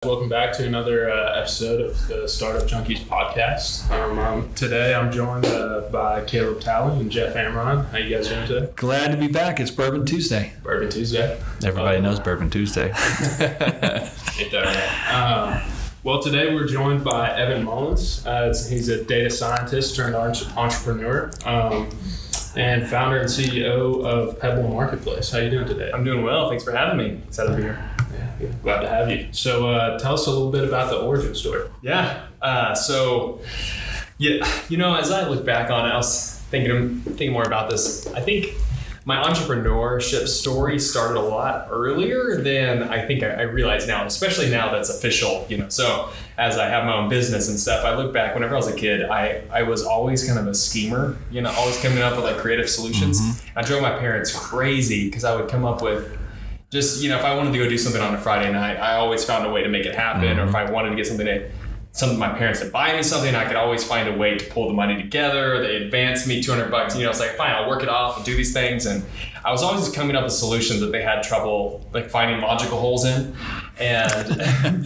Welcome back to another episode of the Startup Junkies podcast. Today I'm joined by Caleb Talley and Jeff Amerine. How you guys doing today? Glad to be back. It's Bourbon Tuesday. Bourbon Tuesday. Everybody knows Bourbon Tuesday. Well, today we're joined by Evan Mullins. He's a data scientist turned entrepreneur and founder and CEO of Pebble Marketplace. How you doing today? I'm doing well. Thanks for having me. Excited to be here. Yeah, glad to have you. So tell us a little bit about the origin story. As I look back on it, I was thinking more about this. I think my entrepreneurship story started a lot earlier than I think I realize now, especially now that's official, So as I have my own business and stuff, I look back whenever I was a kid, I was always kind of a schemer, always coming up with like creative solutions. Mm-hmm. I drove my parents crazy because I would come up with just, if I wanted to go do something on a Friday night, I always found a way to make it happen. Mm-hmm. Or if I wanted to get something of my parents to buy me something, I could always find a way to pull the money together. They advanced me $200. It's like, fine, I'll work it off and do these things. And I was always coming up with solutions that they had trouble like finding logical holes in. And, and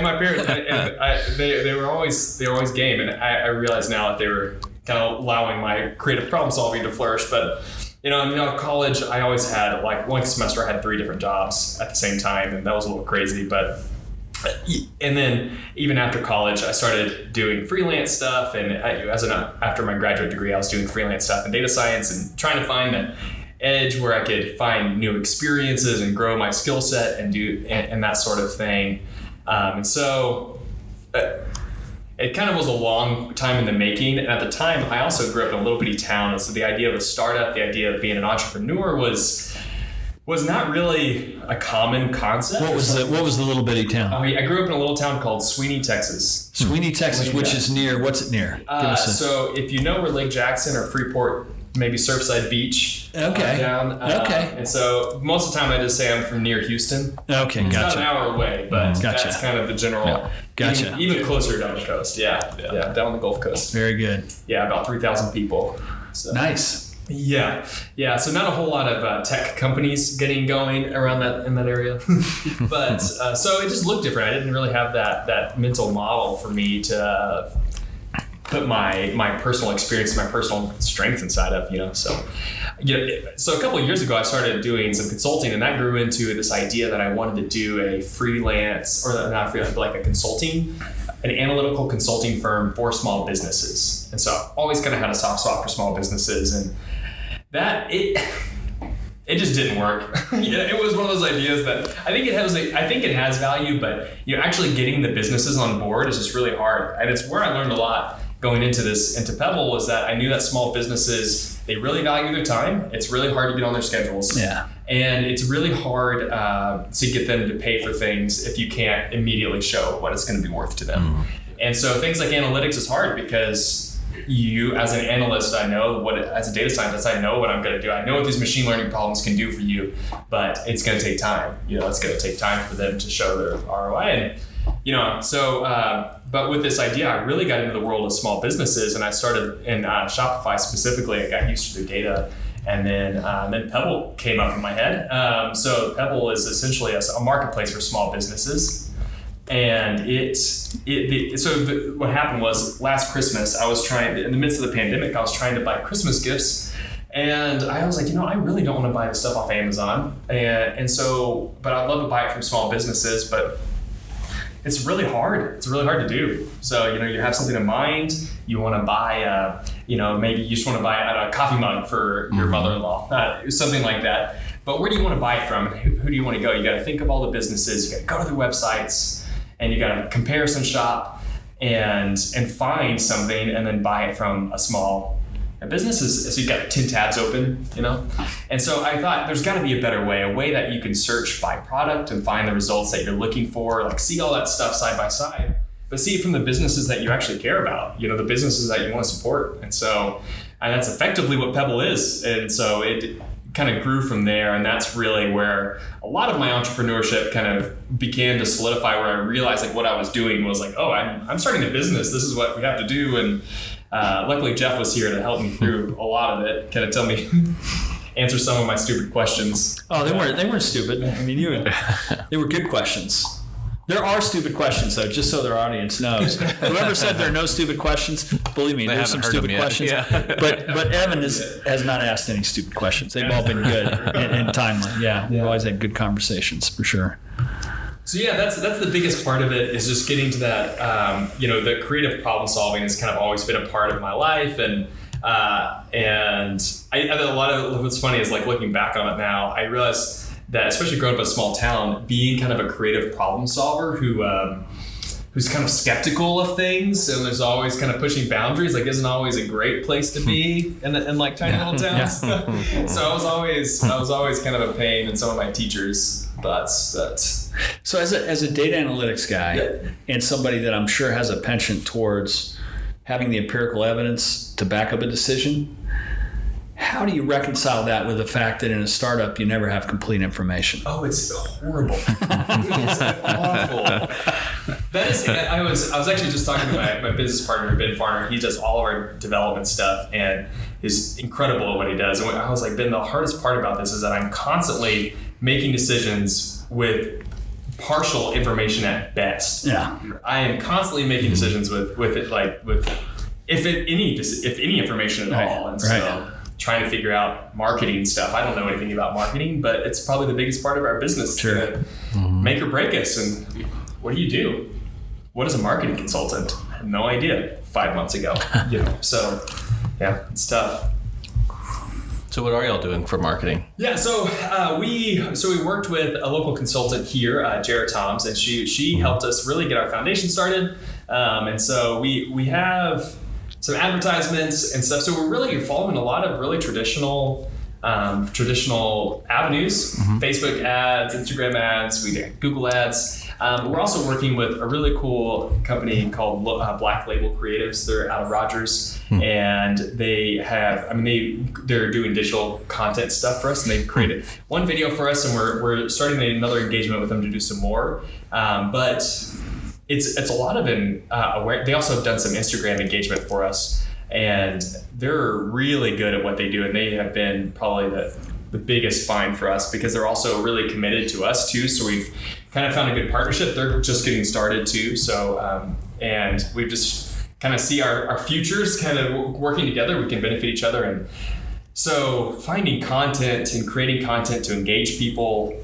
my parents, they were always game. And I realized now that they were kind of allowing my creative problem solving to flourish. But in college, I always had one semester I had 3 different jobs at the same time, and that was a little crazy. And then even after college, I started doing freelance stuff, and after my graduate degree, I was doing freelance stuff in data science and trying to find that edge where I could find new experiences and grow my skill set and do and that sort of thing. It kind of was a long time in the making. And at the time, I also grew up in a little bitty town. So the idea of a startup, the idea of being an entrepreneur was not really a common concept. What was the little bitty town? I grew up in a little town called Sweeney, Texas. Sweeney, Texas, which is near, what's it near? So if you know where Lake Jackson or Freeport, maybe Surfside Beach. Okay. Down. Okay. And so most of the time I just say I'm from near Houston. Okay, it's gotcha. about an hour away, but that's kind of the general. Yeah. Gotcha. Even closer down the coast. Yeah, down the Gulf Coast. Very good. Yeah, about 3,000 people. So. Nice. Yeah. So not a whole lot of tech companies getting going around in that area, but so it just looked different. I didn't really have that mental model for me to put my personal experience, my personal strength inside of, So a couple of years ago, I started doing some consulting, and that grew into this idea that I wanted to do a freelance, or not freelance, but like an analytical consulting firm for small businesses. And so I always kind of had a soft spot for small businesses, and that it just didn't work. It was one of those ideas that I think it has value, but actually getting the businesses on board is just really hard. And it's where I learned a lot going into Pebble, was that I knew that small businesses, they really value their time. It's really hard to get on their schedules. Yeah. And it's really hard to get them to pay for things if you can't immediately show what it's going to be worth to them. Mm. And so things like analytics is hard because you, as an analyst, as a data scientist, I know what I'm going to do. I know what these machine learning problems can do for you, but it's going to take time. It's going to take time for them to show their ROI. And, but with this idea, I really got into the world of small businesses, and I started in Shopify specifically. I got used to the data, and then Pebble came up in my head. So Pebble is essentially a marketplace for small businesses. And what happened was last Christmas, in the midst of the pandemic, I was trying to buy Christmas gifts, and I was like, I really don't want to buy this stuff off Amazon, and so, but I'd love to buy it from small businesses, but it's really hard. It's really hard to do. So, you have something in mind. You want to buy, maybe you just want to buy a coffee mug for your mother-in-law, something like that. But where do you want to buy it from? Who do you want to go? You got to think of all the businesses. You got to go to their websites, and you got to comparison shop and find something, and then buy it from a small business. So you got 10 tabs open, And so I thought there's got to be a better way, a way that you can search by product and find the results that you're looking for, like see all that stuff side by side, but see it from the businesses that you actually care about, the businesses that you want to support. And that's effectively what Pebble is. And so it kind of grew from there. And that's really where a lot of my entrepreneurship kind of began to solidify, where I realized what I was doing was I'm starting a business. This is what we have to do. And luckily Jeff was here to help me through a lot of it, kind of tell me, answer some of my stupid questions. Oh, they weren't stupid. I mean, they were good questions. There are stupid questions, though, just so their audience knows. Whoever said there are no stupid questions, believe me, there's some stupid questions. Yeah. But Evan has not asked any stupid questions. They've all been good and timely. Yeah, we've always had good conversations, for sure. So yeah, that's the biggest part of it, is just getting to that. The creative problem solving has kind of always been a part of my life, and I a lot of what's funny is, like, looking back on it now, I realize that, especially growing up in a small town, being kind of a creative problem solver who's kind of skeptical of things and there's always kind of pushing boundaries, like, isn't always a great place to be in like tiny little towns. So I was always kind of a pain in some of my teachers' thoughts. So as a data analytics guy, and somebody that I'm sure has a penchant towards having the empirical evidence to back up a decision, how do you reconcile that with the fact that in a startup you never have complete information? Oh, it's horrible. It's awful. I was actually just talking to my business partner, Ben Farner. He does all of our development stuff and is incredible at what he does. And I was like, Ben, the hardest part about this is that I'm constantly making decisions with partial information at best. Yeah. I am constantly making decisions with any information at all. And so trying to figure out marketing stuff. I don't know anything about marketing, but it's probably the biggest part of our business. Sure. Make or break us. And what do? What is a marketing consultant? I had no idea 5 months ago. So yeah, it's tough. So what are y'all doing for marketing? Yeah, so we worked with a local consultant here, Jarrett Toms, and she helped us really get our foundation started. And so we have some advertisements and stuff. So you're following a lot of really traditional avenues, Facebook ads, Instagram ads, we get Google ads. We're also working with a really cool company called Black Label Creatives. They're out of Rogers, and they're doing digital content stuff for us, and they've created one video for us, and we're starting another engagement with them to do some more. But it's a lot of aware. They also have done some Instagram engagement for us, and they're really good at what they do, and they have been probably the biggest find for us because they're also really committed to us too. So we've kind of found a good partnership. They're just getting started too. So and we just kind of see our futures kind of working together. We can benefit each other, and so finding content and creating content to engage people.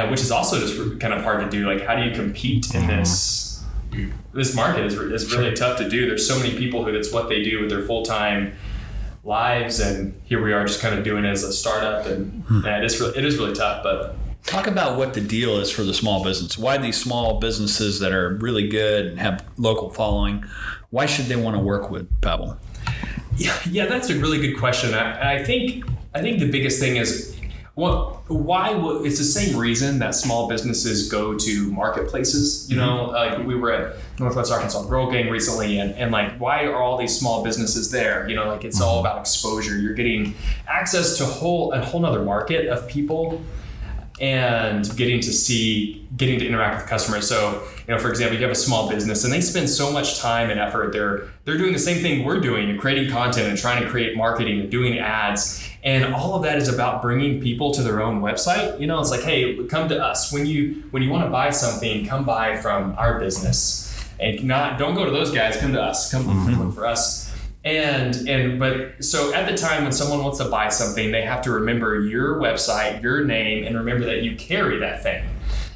Which is also just kind of hard to do. Like, how do you compete in this market is really tough to do. There's so many people who that's what they do with their full-time lives, and here we are just kind of doing it as a startup, and it is really tough. But talk about what the deal is for the small business. Why these small businesses that are really good and have local following, why should they want to work with Pebble? Yeah, that's a really good question. I think the biggest thing is, it's the same reason that small businesses go to marketplaces. Like we were at Northwest Arkansas Girl Gang recently, and like, why are all these small businesses there? Like, it's all about exposure. You're getting access to a whole nother market of people, and getting to interact with customers. So, for example, you have a small business and they spend so much time and effort. They're doing the same thing we're doing, and creating content and trying to create marketing and doing ads. And all of that is about bringing people to their own website. It's like, hey, come to us. When you want to buy something, come buy from our business, and don't go to those guys. Come to us. Come look for us. But so at the time when someone wants to buy something, they have to remember your website, your name, and remember that you carry that thing.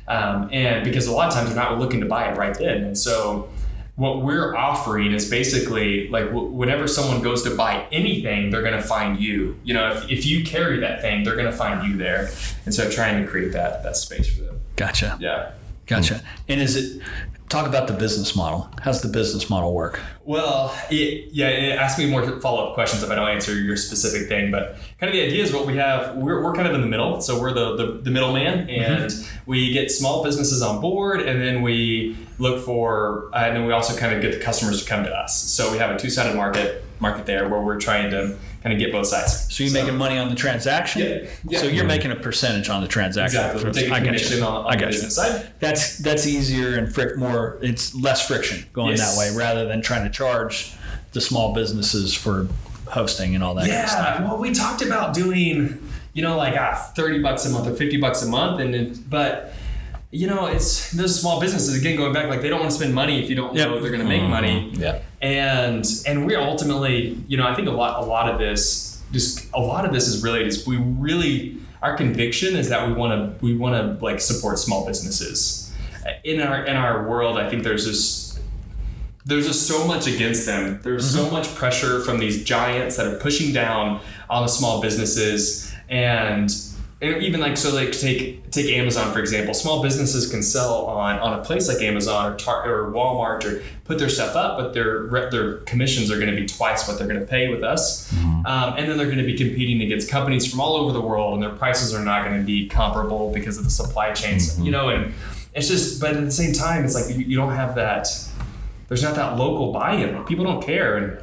And because a lot of times they're not looking to buy it right then. And so what we're offering is basically like, whenever someone goes to buy anything, they're going to find you. If you carry that thing, they're going to find you there. And so trying to create that space for them. Gotcha. Yeah. Gotcha. And talk about the business model. How's the business model work? Well, ask me more follow-up questions if I don't answer your specific thing. But kind of the idea is what we have, we're kind of in the middle. So we're the middleman, and we get small businesses on board, and then we look for, and then we also kind of get the customers to come to us. So we have a two-sided market there where we're trying to kind of get both sides. So you're making money on the transaction? Yeah. So you're making a percentage on the transaction. Exactly. We're taking commission on the business side. That's easier and it's less friction going that way, rather than trying to charge the small businesses for hosting and all that kind of stuff. Well, we talked about doing, like $30 a month or $50 a month, but it's those small businesses, again, going back, like they don't want to spend money if you don't know they're going to make money. Yeah. And we're ultimately, I think a lot of this is really just, our conviction is that we want to like support small businesses in our world. I think there's just so much against them. There's so much pressure from these giants that are pushing down on the small businesses. And even like, so like take Amazon, for example. Small businesses can sell on a place like Amazon or Walmart or put their stuff up, but their commissions are going to be twice what they're going to pay with us. And then they're going to be competing against companies from all over the world, and their prices are not going to be comparable because of the supply chains, and it's just, but at the same time, it's like you don't have that, there's not that local buy-in. People don't care. And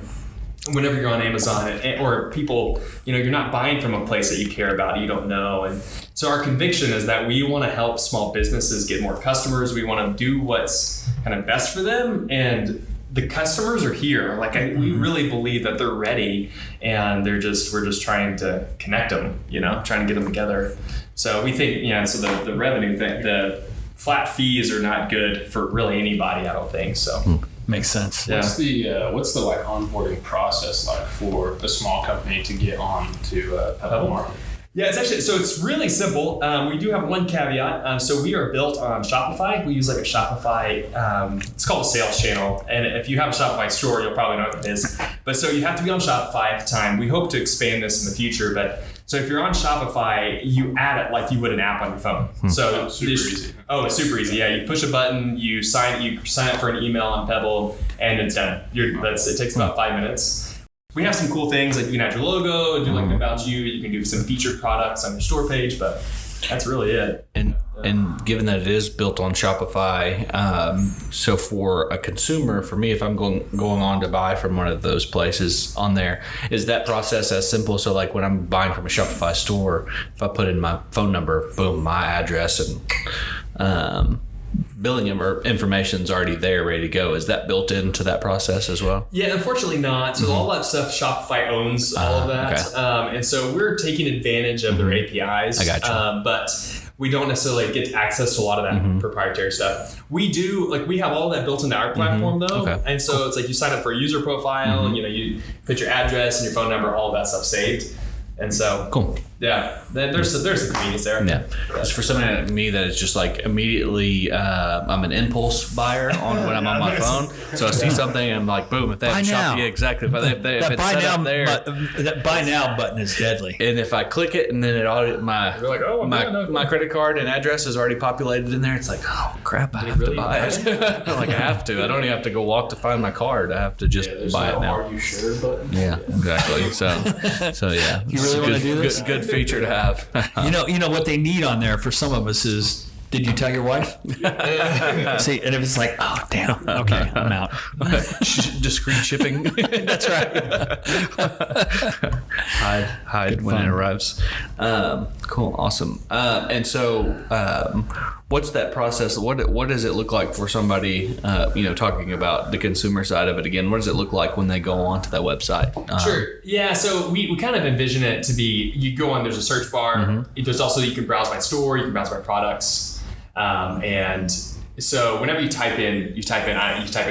whenever you're on Amazon or people, you're not buying from a place that you care about, you don't know. And so our conviction is that we want to help small businesses get more customers. We want to do what's kind of best for them. And the customers are here. Like we really believe that they're ready, and we're just trying to connect them, trying to get them together. So we think, so the revenue thing, the flat fees are not good for really anybody, I don't think. So. Makes sense. Yeah. What's the like onboarding process like for a small company to get on to Pebble Market? Yeah, it's really simple. We do have one caveat. So we are built on Shopify. We use like a Shopify, it's called a sales channel. And if you have a Shopify store, you'll probably know what it is. But so you have to be on Shopify at the time. We hope to expand this in the future, but so if you're on Shopify, you add it like you would an app on your phone. So super easy. Oh, it's super easy. Yeah, you push a button, you sign up for an email on Pebble, and it's done. It takes about 5 minutes. We have some cool things, like you can add your logo, do like an about you. You can do some featured products on your store page, but that's really it. And given that it is built on Shopify, so for a consumer, for me, if I'm going on to buy from one of those places on there, is that process as simple? So like when I'm buying from a Shopify store, if I put in my phone number, boom, my address and billing or information's already there, ready to go. Is that built into that process as well? Yeah, unfortunately not. So all that stuff, Shopify owns all of that. Okay. And so we're taking advantage of their APIs. I got you. But we don't necessarily get access to a lot of that proprietary stuff. We do, like we have all that built into our platform though. Okay. And so it's like you sign up for a user profile, you put your address and your phone number, all of that stuff saved. And so, cool. Yeah, there's a convenience there. Yeah, just for somebody like me that is just like immediately, I'm an impulse buyer on when I'm on my phone. So I see something and I'm like, boom! If they have shop, yeah, exactly. If it's set up there, that buy now button is deadly. And if I click it and then it already my credit card and address is already populated in there, it's like, oh crap! I have to buy it. Like I have to. I don't even have to go walk to find my card. I have to just buy it now. Are you sure button? Yeah, exactly. So yeah. You really want to do this? Good feature to have. You know what they need on there for some of us is, did you tell your wife? See, and if it's like, oh damn, okay, I'm out. Discreet shipping. That's right. Hide when it arrives. Cool, awesome. And so, what's that process? What does it look like for somebody? Talking about the consumer side of it again. What does it look like when they go onto that website? Sure. Yeah. So we kind of envision it to be, you go on, there's a search bar. There's also, you can browse by store, you can browse by products. And so whenever you type in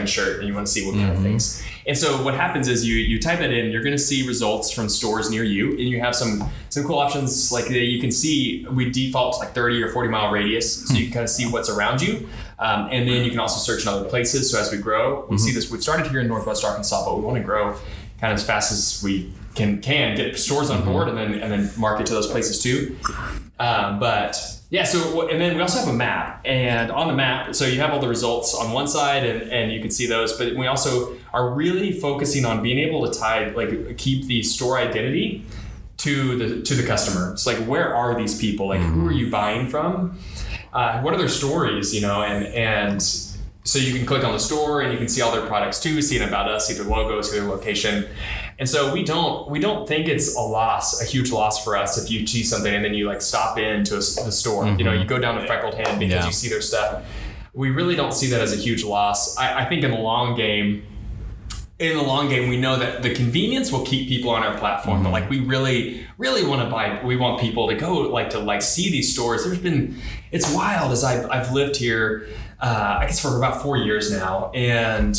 shirt and you want to see what kind of things. And so what happens is you type it in, you're going to see results from stores near you, and you have some cool options like you can see. We default to like 30 or 40 mile radius, so you can kind of see what's around you. And then you can also search in other places. So as we grow, we see this. We've started here in Northwest Arkansas, but we want to grow kind of as fast as we can get stores on board and then market to those places too. Yeah, so, and then we also have a map, and on the map, so you have all the results on one side and you can see those, but we also are really focusing on being able to keep the store identity to the customer. It's like, where are these people? Like, who are you buying from? What are their stories, and so you can click on the store and you can see all their products too, see an about us, see their logo, see their location. And so we don't think it's a huge loss for us if you see something and then you stop into the store. You go down to Freckled Hen because you see their stuff. We really don't see that as a huge loss. I think in the long game, in the long game, we know that the convenience will keep people on our platform, but like we really want to buy. We want people to go to see these stores. It's wild as I've lived here, I guess for about 4 years now, and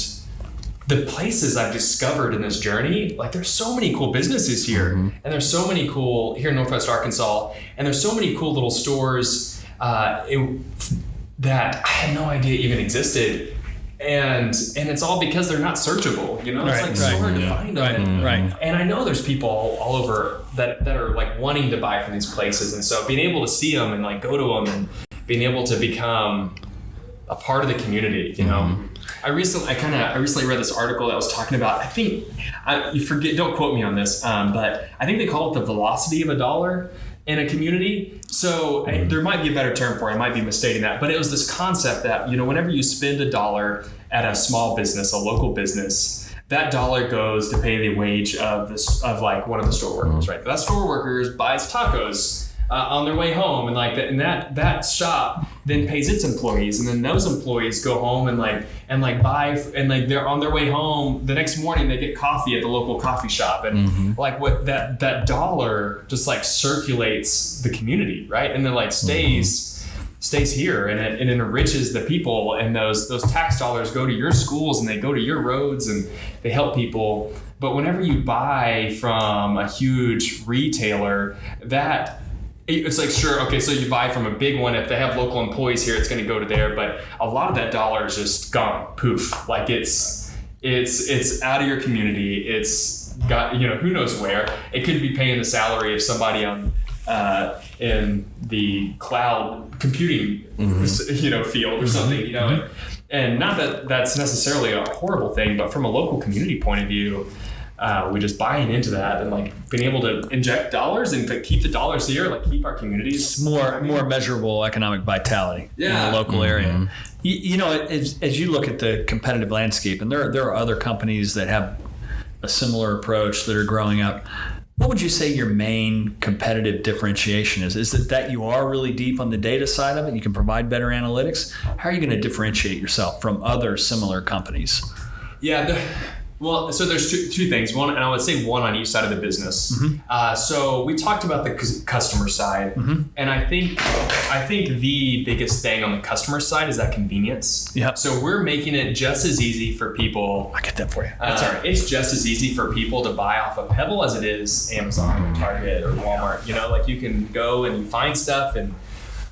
the places I've discovered in this journey, like there's so many cool businesses here, and there's so many cool here in Northwest Arkansas, and there's so many cool little stores that I had no idea even existed. And it's all because they're not searchable, you know. It's so hard to find them. And I know there's people all over that are like wanting to buy from these places, and so being able to see them and like go to them and being able to become a part of the community, you know. I recently read this article that was talking about, I think don't quote me on this, but I think they call it the velocity of a dollar in a community. So there might be a better term for it. I might be misstating that, but it was this concept that, you know, whenever you spend $1 at a small business, a local business, that dollar goes to pay the wage of like one of the store workers, right? That store workers buys tacos on their way home, and that shop then pays its employees, and then those employees go home and buy, and like they're on their way home the next morning, they get coffee at the local coffee shop, and like what that dollar just like circulates the community, right? And then like stays here, and it enriches the people, and those tax dollars go to your schools and they go to your roads and they help people. But whenever you buy from a huge retailer, it's like, sure, okay, so you buy from a big one. If they have local employees here, it's going to go to there. But a lot of that dollar is just gone, poof. Like it's out of your community. It's got, you know, who knows where. It could be paying the salary of somebody on in the cloud computing, you know, field or something, you know. And not that that's necessarily a horrible thing, but from a local community point of view, we just buying into that and like being able to inject dollars and to keep the dollars here, like keep our communities more measurable economic vitality in the local area. You know, as you look at the competitive landscape, and there are other companies that have a similar approach that are growing up. What would you say your main competitive differentiation is? Is it that you are really deep on the data side of it? You can provide better analytics. How are you going to differentiate yourself from other similar companies? Yeah. Well, so there's two things. One, and I would say one on each side of the business. So we talked about the customer side, and I think the biggest thing on the customer side is that convenience. Yeah. So we're making it just as easy for people. I get that for you. That's all right. It's just as easy for people to buy off of Pebble as it is Amazon or Target or Walmart. You know, like you can go and you find stuff, and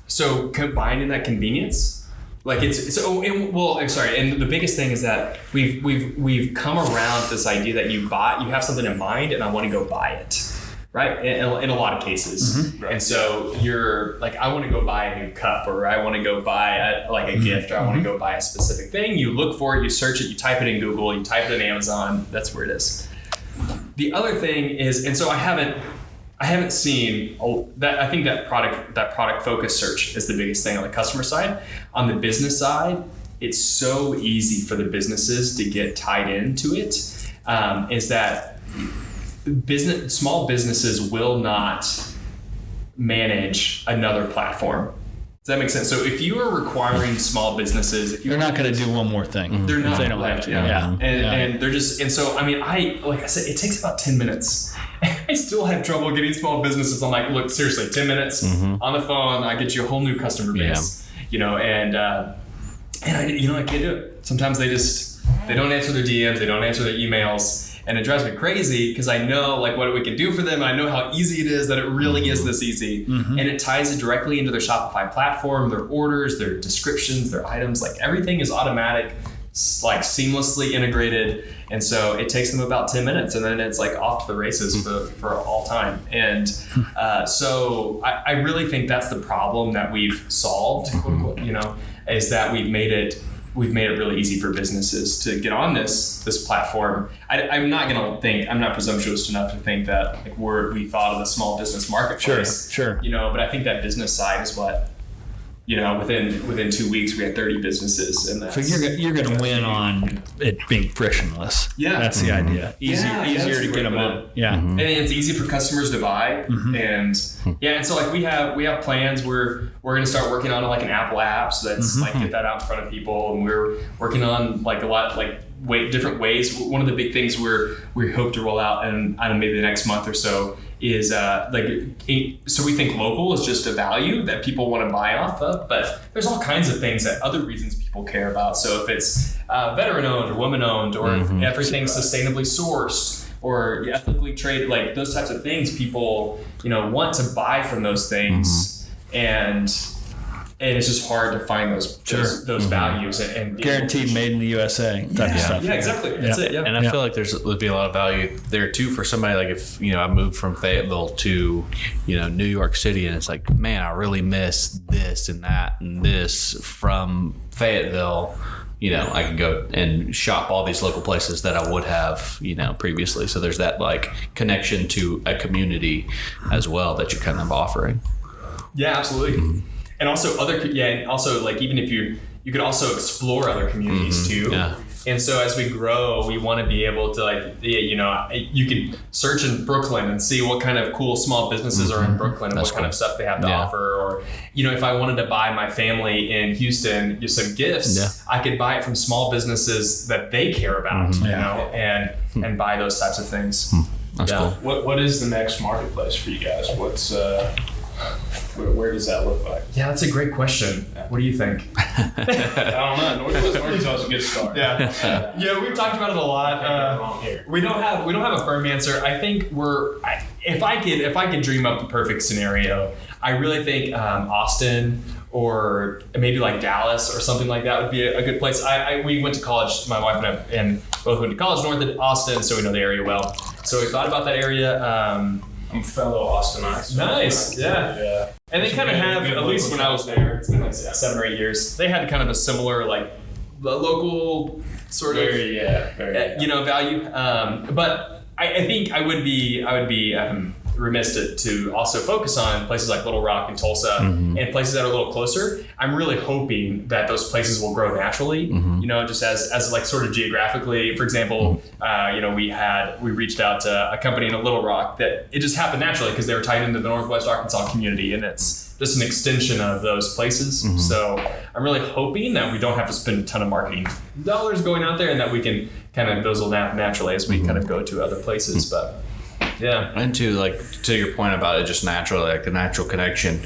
so combining that convenience. Like and the biggest thing is that we've come around this idea that you have something in mind and I want to go buy it, right? In a lot of cases. And so you're like, I want to go buy a new cup, or I want to go buy a gift, or I want to go buy a specific thing. You look for it, you search it, you type it in Google, you type it in Amazon, that's where it is. The other thing is, and so I haven't seen that. I think that product focused search is the biggest thing on the customer side. On the business side, it's so easy for the businesses to get tied into it. Is that small businesses will not manage another platform. Does that make sense? So if you are requiring small businesses, they're not going to do one more thing. They're not. If they don't have to. And they're just, and so I mean, like I said, it takes about 10 minutes. I still have trouble getting small businesses. I'm like, look, seriously, 10 minutes on the phone, I get you a whole new customer base. You know, and I can't do it. Sometimes they don't answer their DMs, they don't answer their emails. And it drives me crazy because I know like what we can do for them. I know how easy it is, that it really is this easy. And it ties it directly into their Shopify platform, their orders, their descriptions, their items, like everything is automatic, like seamlessly integrated. And so it takes them about 10 minutes and then it's like off to the races for all time. And so I really think that's the problem that we've solved, quote unquote, you know, is that we've made it really easy for businesses to get on this platform. I'm not presumptuous enough to think that like we thought of the small business marketplace. Sure. You know, but I think that business side is what within 2 weeks we had 30 businesses, and that's, So you're going to win on it being frictionless. Yeah. That's the idea. Easier that's to a get them great up. Yeah. and it's easy for customers to buy, and so like we have plans. We're going to start working on like an Apple app, so that's like get that out in front of people, and we're working on like a lot like different ways. One of the big things we hope to roll out, and I don't know, maybe the next month or so, is so we think local is just a value that people want to buy off of, but there's all kinds of things that other reasons people care about. So if it's veteran owned or woman owned, or if everything's sustainably sourced or ethically traded, like those types of things, people want to buy from those things, and it's just hard to find those values and Guaranteed made in the USA type of stuff. Yeah, exactly. That's it. Yeah. And I feel like would be a lot of value there too for somebody like if I moved from Fayetteville to New York City, and it's like, man, I really miss this and that and this from Fayetteville. I can go and shop all these local places that I would have previously. So there's that like connection to a community as well that you're kind of offering. Yeah, absolutely. And also like even if you could also explore other communities too. Yeah. And so as we grow, we want to be able to like, you can search in Brooklyn and see what kind of cool small businesses are in Brooklyn and what kind of stuff they have to offer. Or, if I wanted to buy my family in Houston some gifts, I could buy it from small businesses that they care about, and buy those types of things. That's cool. What is the next marketplace for you guys? What's where does that look like? Yeah, that's a great question. What do you think? I don't know. Northwest is a good start. Yeah, we've talked about it a lot. We don't have a firm answer. I think if I could dream up the perfect scenario, I really think Austin or maybe like Dallas or something like that would be a good place. We went to college, my wife and I, and both went to college north of Austin, so we know the area well. So we thought about that area. I'm a fellow Austinites. Nice, yeah. And they kind of have, at least when I was there, it's been like 7 or 8 years, they had kind of a similar like local sort of value. But I think I would be remiss to also focus on places like Little Rock and Tulsa and places that are a little closer. I'm really hoping that those places will grow naturally, just as like sort of geographically. For example, we reached out to a company in Little Rock that it just happened naturally because they were tied into the Northwest Arkansas community, and it's just an extension of those places. So I'm really hoping that we don't have to spend a ton of marketing dollars going out there, and that we can kind of those will naturally as we kind of go to other places. But yeah. And to your point about it just naturally, like the natural connection,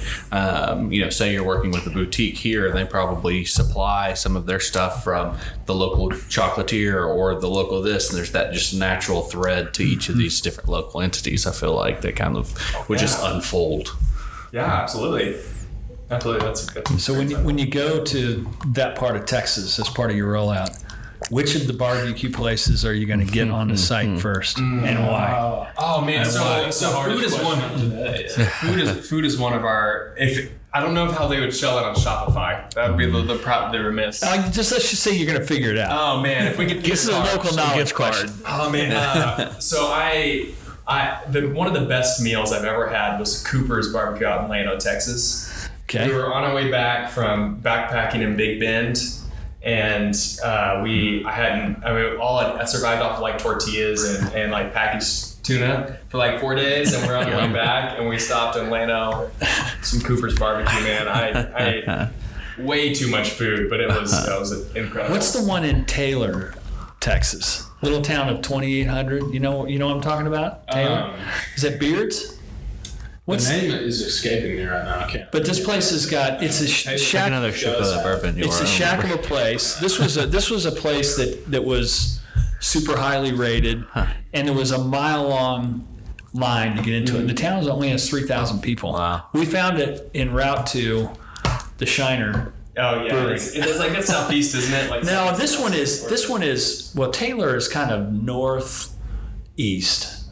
say you're working with a boutique here and they probably supply some of their stuff from the local chocolatier or the local this, and there's that just natural thread to each of these different local entities. I feel like they kind of would just unfold. Yeah, absolutely. Absolutely. That's so when you go to that part of Texas as part of your rollout, which of the barbecue places are you going to get on the site first, and why? Oh man, so food is one. Food is one of our. I don't know how they would sell it on Shopify. That would be the remiss. Let's just say you're going to figure it out. Oh man, if we could. This is a local knowledge question. Oh man, so one of the best meals I've ever had was Cooper's Barbecue out in Llano, Texas. Okay. We were on our way back from backpacking in Big Bend. And I survived off of like tortillas and like packaged tuna for like 4 days, and we're on the way back, and we stopped in Llano, some Cooper's Barbecue. Man, I ate way too much food, but that was incredible. What's the one in Taylor, Texas? Little town of 2,800. You know what I'm talking about? Taylor. Is that Beards? The name is escaping me right now. I can't. But this place has got it's a shack. Like another ship of bourbon. It's a shack of a place. This was a place that was super highly rated, and there was a mile-long line to get into it. The town only has 3,000 people. Wow. We found it en route to the Shiner. Oh yeah, it's like it's southeast, isn't it? Like no, this one is Taylor is kind of northeast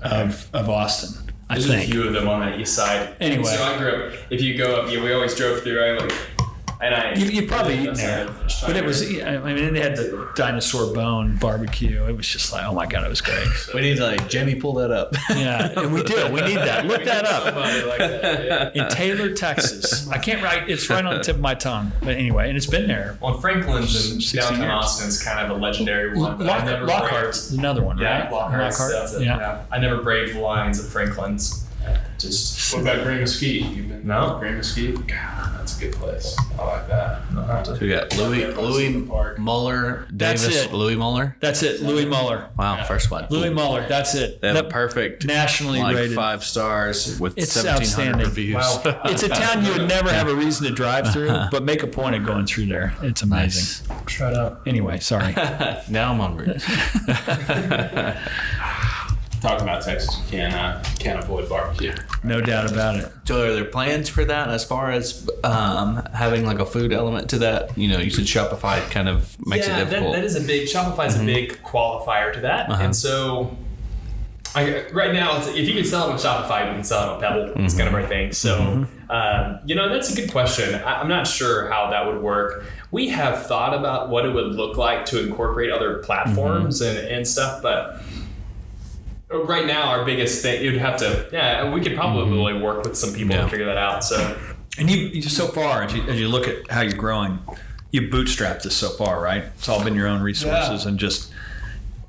of Austin. There's a few of them on the east side. Anyway, so I grew up. If you go up, we always drove through. I And you probably eaten there, but it was. I mean, they had the dinosaur bone barbecue. It was just like, oh my god, it was great. We need to Jamie pull that up. Yeah, and we do. We need that. Look that up. Somebody like that, yeah. In Taylor, Texas. I can't write. It's right on the tip of my tongue. But anyway, and it's been there. Well, Franklin's in 60 downtown years. Austin's kind of a legendary one. But I never Lockhart's another one, Yeah, right? Lockhart's. That's it. Yeah. I never braved the lines at Franklin's. Just What about Gray Mesquite? You've been No. Gray Mesquite? God, that's a good place. I like that. I'll have to- So we got Louis Muller, That's Davis, it. Louis Muller. That's it. Louis Muller. Wow, first one. Louis Muller. That's it. They have a perfect, nationally rated. 5 stars with It's 1,700 outstanding. reviews. Wow. It's a town you would never have a reason to drive through, but make a point of going through there. It's amazing. shut up. Anyway, sorry. Now I'm hungry. Talking about Texas, you can't avoid barbecue. No doubt about it. So are there plans for that as far as having a food element to that? You said Shopify kind of makes it difficult. That is a big, Shopify's a big qualifier to that. And so right now, if you can sell it on Shopify, you can sell it on Pebble. It's kind of our thing. So, that's a good question. I'm not sure how that would work. We have thought about what it would look like to incorporate other platforms and stuff, but right now, our biggest thing, you'd have to, we could probably work with some people to figure that out. So, And you so far, as you look at how you're growing, you bootstrapped this so far, right? It's all been your own resources and just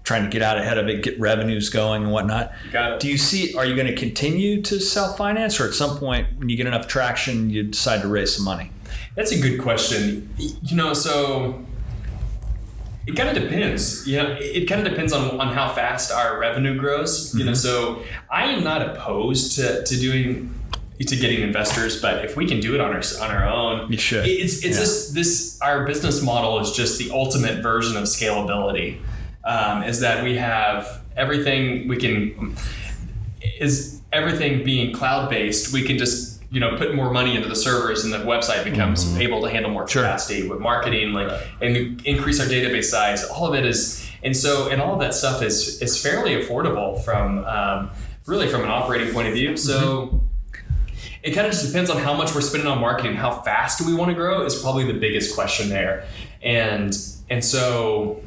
trying to get out ahead of it, get revenues going and whatnot. got it. Do you see, are you going to continue to self-finance, or at some point when you get enough traction, you decide to raise some money? That's a good question. So it kind of depends. It kind of depends on how fast our revenue grows. So I am not opposed to getting investors, but if we can do it on our own, You should. It's this our business model is just the ultimate version of scalability. Is that we have everything everything being cloud-based, we can just put more money into the servers, and the website becomes able to handle more capacity with marketing, and increase our database size. All of it is, and all of that stuff is fairly affordable from really from an operating point of view. So it kind of just depends on how much we're spending on marketing. How fast do we want to grow is probably the biggest question there, and so.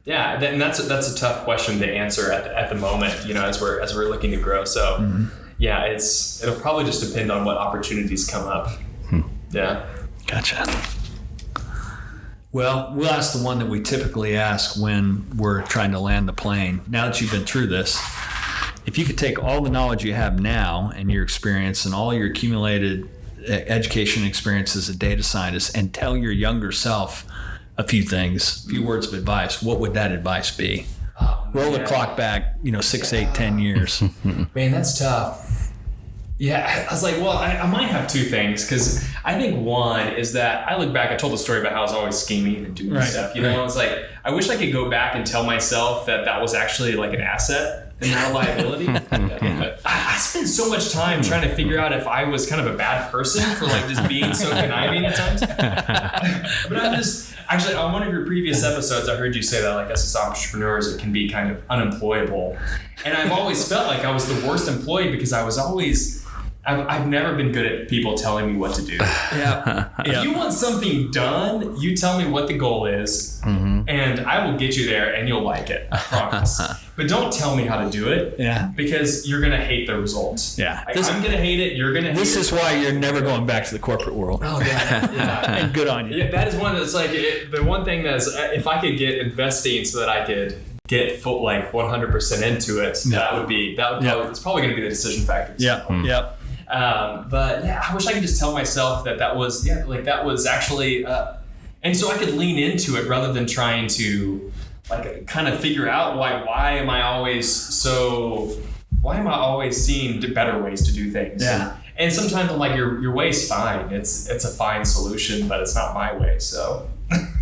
Yeah, and that's a tough question to answer at the moment, as we're looking to grow. So, it'll probably just depend on what opportunities come up. Yeah. Gotcha. Well, we'll ask the one that we typically ask when we're trying to land the plane. Now that you've been through this, if you could take all the knowledge you have now and your experience and all your accumulated education experience as a data scientist and tell your younger self a few words of advice, what would that advice be? Roll the clock back, 6, 8, 10 years. Man, that's tough. Yeah, I was like, well, I might have two things, because I think one is that I look back, I told the story about how I was always scheming and doing stuff. I was like, I wish I could go back and tell myself that was actually like an asset and not a liability. I spent so much time trying to figure out if I was kind of a bad person for just being so conniving at times. But I'm just... Actually, on one of your previous episodes, I heard you say that us as entrepreneurs, it can be kind of unemployable. And I've always felt like I was the worst employee, because I've never been good at people telling me what to do. If you want something done, you tell me what the goal is, and I will get you there, and you'll like it. I promise. But don't tell me how to do it, because you're going to hate the results. Yeah. I'm going to hate it. You're going to hate it. This is why you're never going back to the corporate world. Oh, yeah. And good on you. Yeah, that is one that's the one thing that's, if I could get investing so that I could get 100% into it, it's probably going to be the decision factors. Yep. But I wish I could just tell myself that was actually, and so I could lean into it rather than trying to kind of figure out why am I always seeing better ways to do things. Yeah. And sometimes I'm like, your way's fine. It's a fine solution, but it's not my way. So,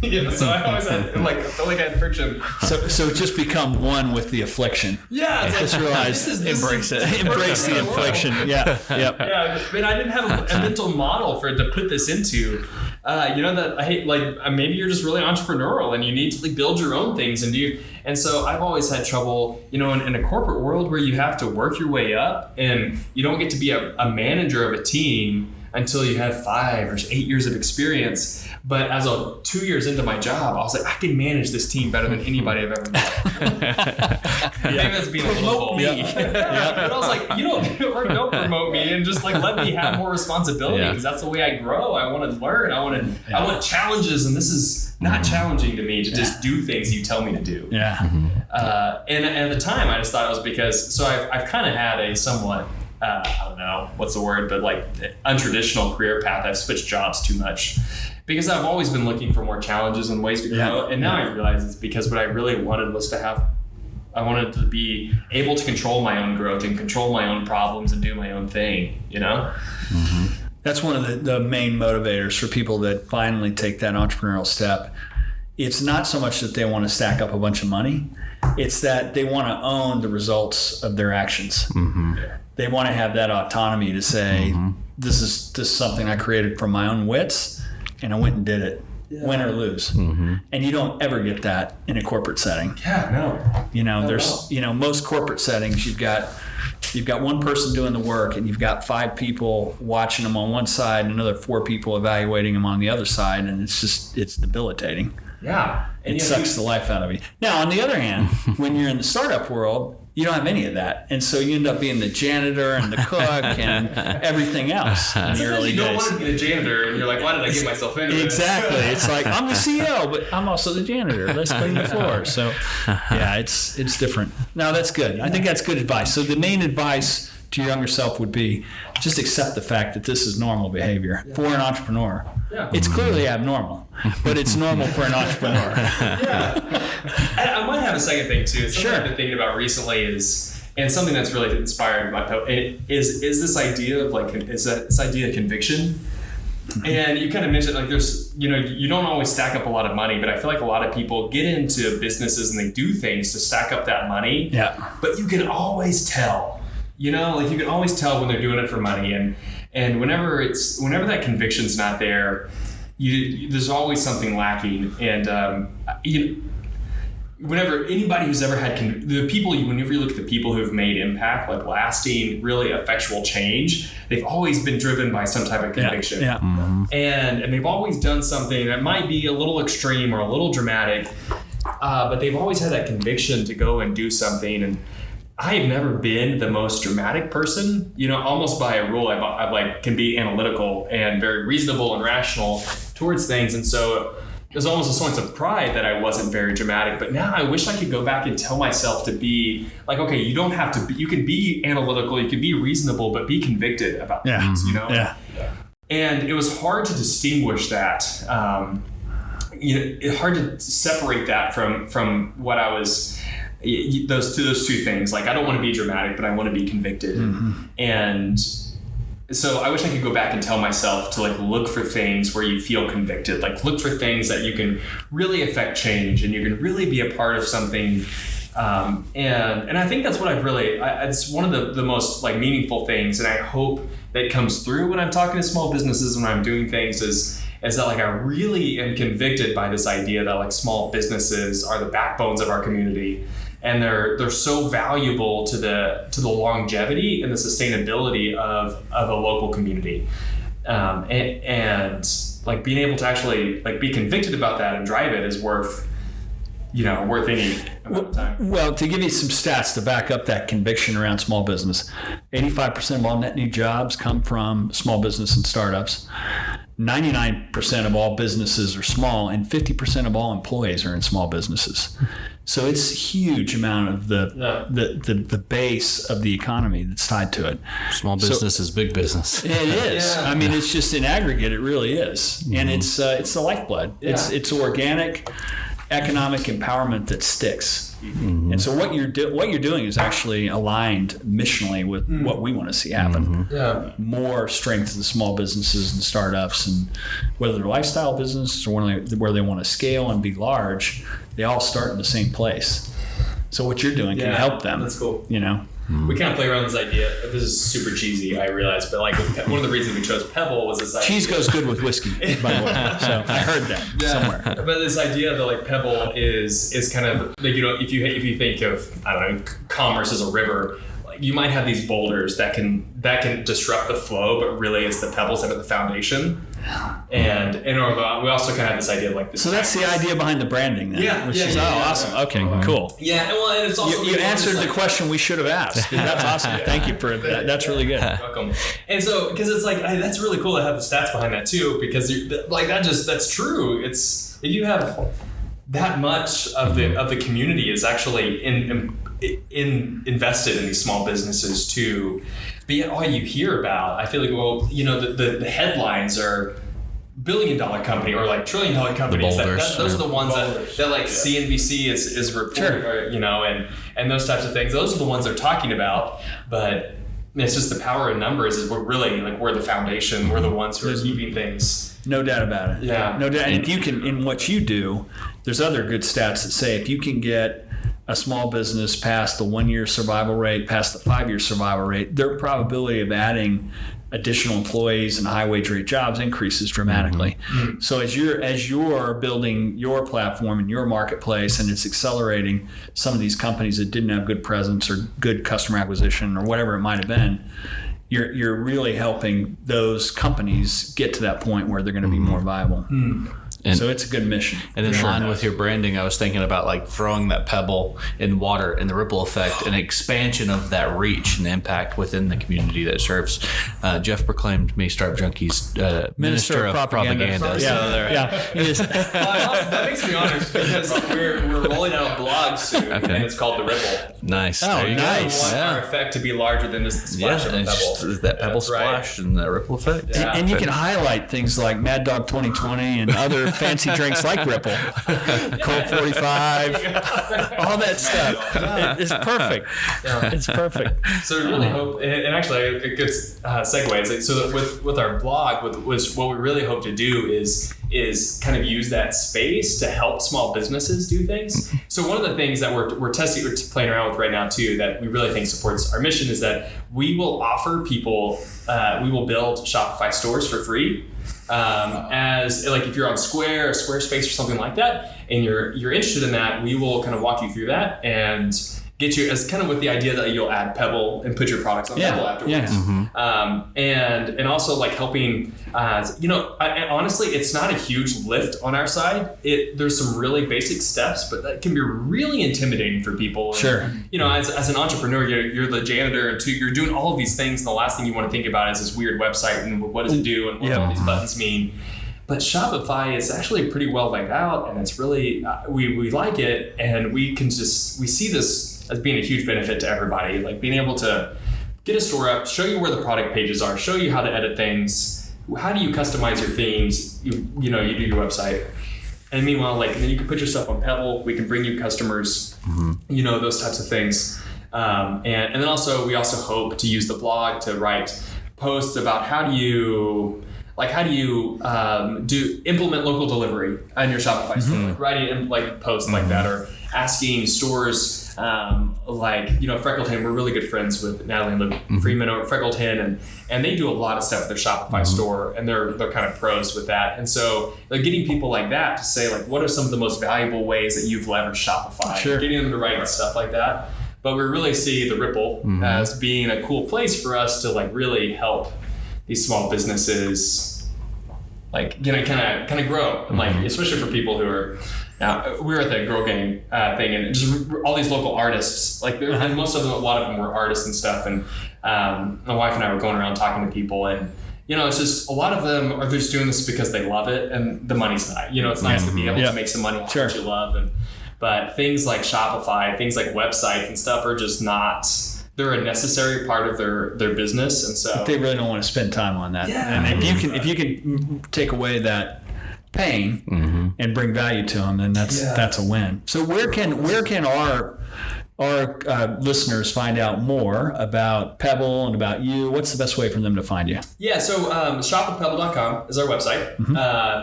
so I always had I felt like I had friction. So just become one with the affliction. Yeah. It's Just realize, embrace it. Embrace the affliction. Yeah. Yep. Yeah. But I didn't have a mental model to put this into. That I hate, maybe you're just really entrepreneurial and you need to build your own things and so I've always had trouble, in a corporate world where you have to work your way up and you don't get to be a manager of a team until you had 5 or 8 years of experience. But as 2 years into my job, I was like, I can manage this team better than anybody I've ever met. Maybe that's being a little bold. But I was like, don't promote me and just like let me have more responsibility, because that's the way I grow. I want to learn. I want challenges, and this is not challenging to me to just do things you tell me to do. And at the time, I just thought it was because, so I've kind of had a somewhat, I don't know what's the word, but like untraditional career path. I've switched jobs too much because I've always been looking for more challenges and ways to grow. And now I realize it's because what I really wanted was I wanted to be able to control my own growth and control my own problems and do my own thing, That's one of the main motivators for people that finally take that entrepreneurial step. It's not so much that they want to stack up a bunch of money. It's that they want to own the results of their actions. They want to have that autonomy to say, this is something I created from my own wits, and I went and did it, win or lose. And you don't ever get that in a corporate setting. There's most corporate settings, you've got one person doing the work, and you've got 5 people watching them on one side and another 4 people evaluating them on the other side, and it's debilitating. And it sucks the life out of you. Now, on the other hand, when you're in the startup world, you don't have any of that. And so you end up being the janitor and the cook and everything else in the early days. You don't want to be the janitor, and you're like, why did I get myself into this? Exactly. It's like, I'm the CEO, but I'm also the janitor. Let's clean the floor. So, it's different. No, that's good. I think that's good advice. So the main advice to your younger self would be just accept the fact that this is normal behavior for an entrepreneur. It's clearly abnormal, but it's normal for an entrepreneur. I might have a second thing too. Something I've been thinking about recently and something that's really inspired my is this idea of this idea of conviction. And you kind of mentioned there's you don't always stack up a lot of money, but I feel like a lot of people get into businesses and they do things to stack up that money. But you can always tell. You can always tell when they're doing it for money, and whenever that conviction's not there, there's always something lacking. And whenever anybody who's ever had whenever you look at the people who've made impact, like lasting, really effectual change, they've always been driven by some type of conviction. And they've always done something that might be a little extreme or a little dramatic, but they've always had that conviction to go and do something. And I have never been the most dramatic person, almost by a rule. I can be analytical and very reasonable and rational towards things. And so there's almost a sense of pride that I wasn't very dramatic. But now I wish I could go back and tell myself to be like, okay, you don't have to be, you can be analytical, you can be reasonable, but be convicted about things, And it was hard to distinguish that. It's hard to separate that from what I was. Those two things. Like, I don't want to be dramatic, but I want to be convicted. And so I wish I could go back and tell myself to look for things where you feel convicted. Look for things that you can really affect change and you can really be a part of something. And I think that's what I've really. It's one of the most meaningful things, and I hope that comes through when I'm talking to small businesses when I'm doing things is that I really am convicted by this idea that small businesses are the backbones of our community. And they're so valuable to the longevity and the sustainability of a local community, and being able to actually be convicted about that and drive it is worth any amount of time. Well, to give you some stats to back up that conviction around small business, 85% of all net new jobs come from small business and startups. 99% of all businesses are small, and 50% of all employees are in small businesses. So it's a huge amount of the base of the economy that's tied to it. Small business is big business. It is. I mean, it's just in aggregate, it really is, and it's the lifeblood. It's organic economic empowerment that sticks. And so what you're doing is actually aligned missionally with what we want to see happen. More strength to the small businesses and startups, and whether they're lifestyle businesses or where they want to scale and be large, they all start in the same place. So what you're doing can help them. That's cool. We kind of play around this idea. This is super cheesy, I realize, but one of the reasons we chose Pebble was this idea. Cheese goes good with whiskey, by the way. So I heard that somewhere. But this idea that Pebble is kind of if you think of, I don't know, commerce as a river, you might have these boulders that can disrupt the flow, but really it's the pebbles that are the foundation. And we also kind of have this idea of like this. So that's the idea behind the branding then. Awesome. Okay, cool. Yeah, well, and it's also you answered the question we should have asked. That's awesome. Thank you for that. That's really good. You're welcome. And so, because it's like that's really cool to have the stats behind that too, because that's true. It's if you have that much of the community is actually invested in these small businesses too. But yet all you hear about, I feel like, well, you know, the headlines are $1 billion company or like $1 trillion companies. Those are the ones that like CNBC is reporting, or, you know, and those types of things. Those are the ones they're talking about. But it's just the power in numbers is we're really like, we're the foundation. We're the ones who are keeping things. No doubt about it. Yeah. No doubt. And if you can, in what you do, there's other good stats that say if you can get a small business past the 1-year survival rate, past the 5-year survival rate, their probability of adding additional employees and high wage rate jobs increases dramatically. Mm-hmm. So as you're building your platform and your marketplace, and it's accelerating some of these companies that didn't have good presence or good customer acquisition or whatever it might have been, you're really helping those companies get to that point where they're going to be more viable. And so it's a good mission. And in line with your branding, I was thinking about like throwing that pebble in water and the ripple effect and expansion of that reach and impact within the community that it serves. Jeff proclaimed me, Startup Junkie's Minister of Propaganda. Yeah. That makes me honored because we're rolling out a blog soon, and it's called The Ripple. Nice. Oh, nice. We want our effect to be larger than just the splash of a pebble. That pebble splash and the ripple effect. Yeah. And you can highlight things like Mad Dog 2020 and other fancy drinks like Ripple, Colt 45, all that stuff. It's perfect. It's perfect. So we really hope, and actually a good segue is like, so with our blog, what we really hope to do is kind of use that space to help small businesses do things. So one of the things that we're playing around with right now too, that we really think supports our mission, is that we will offer people, we will build Shopify stores for free. As like if you're on Square or Squarespace or something like that, and you're interested in that, we will kind of walk you through that and get you as kind of with the idea that you'll add Pebble and put your products on Pebble afterwards. Yeah. Mm-hmm. And also like helping, honestly, it's not a huge lift on our side. There's some really basic steps, but that can be really intimidating for people. Sure. And, as an entrepreneur, you're the janitor and you're doing all of these things. And the last thing you want to think about is this weird website and what does it do and what do all these buttons mean. But Shopify is actually pretty well laid out, and it's really, we like it, and we see this as being a huge benefit to everybody, like being able to get a store up, show you where the product pages are, show you how to edit things, how do you customize your themes, you do your website. And meanwhile, then you can put your stuff on Pebble, we can bring you customers, those types of things. And then also, we also hope to use the blog to write posts about how do you implement local delivery on your Shopify store, writing posts like that, or asking stores Freckled Hen. We're really good friends with Natalie and Luke Freeman over at Freckled Hen, and they do a lot of stuff with their Shopify store, and they're kind of pros with that. And so getting people like that to say what are some of the most valuable ways that you've leveraged Shopify, getting them to write stuff like that. But we really see the Ripple as being a cool place for us to really help these small businesses kind of grow, and especially for people who are. Now, we were at the Girl Gang thing, and just all these local artists, and most of them, a lot of them were artists and stuff, and my wife and I were going around talking to people, and it's just a lot of them are just doing this because they love it, and the money's not. It's nice to be able to make some money off what you love, but things like Shopify, things like websites and stuff are just not. They're a necessary part of their business, and so they really don't want to spend time on that. Yeah. And if you can take away that pain and bring value to them, then that's a win. So where can our listeners find out more about Pebble and about you? What's the best way for them to find you? Yeah, so shopwithpebble.com is our website,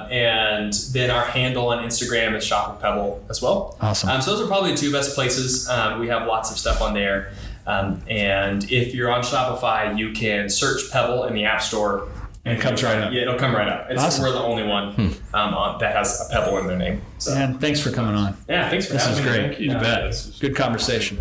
and then our handle on Instagram is shopwithpebble as well. Awesome. So those are probably the two best places. We have lots of stuff on there. And if you're on Shopify, you can search Pebble in the App Store. And it comes right up. Yeah, it'll come right up. Awesome. We're the only one that has a Pebble in their name. So. Man, thanks for coming on. Yeah, thanks for having me. This is great. You bet. Good conversation.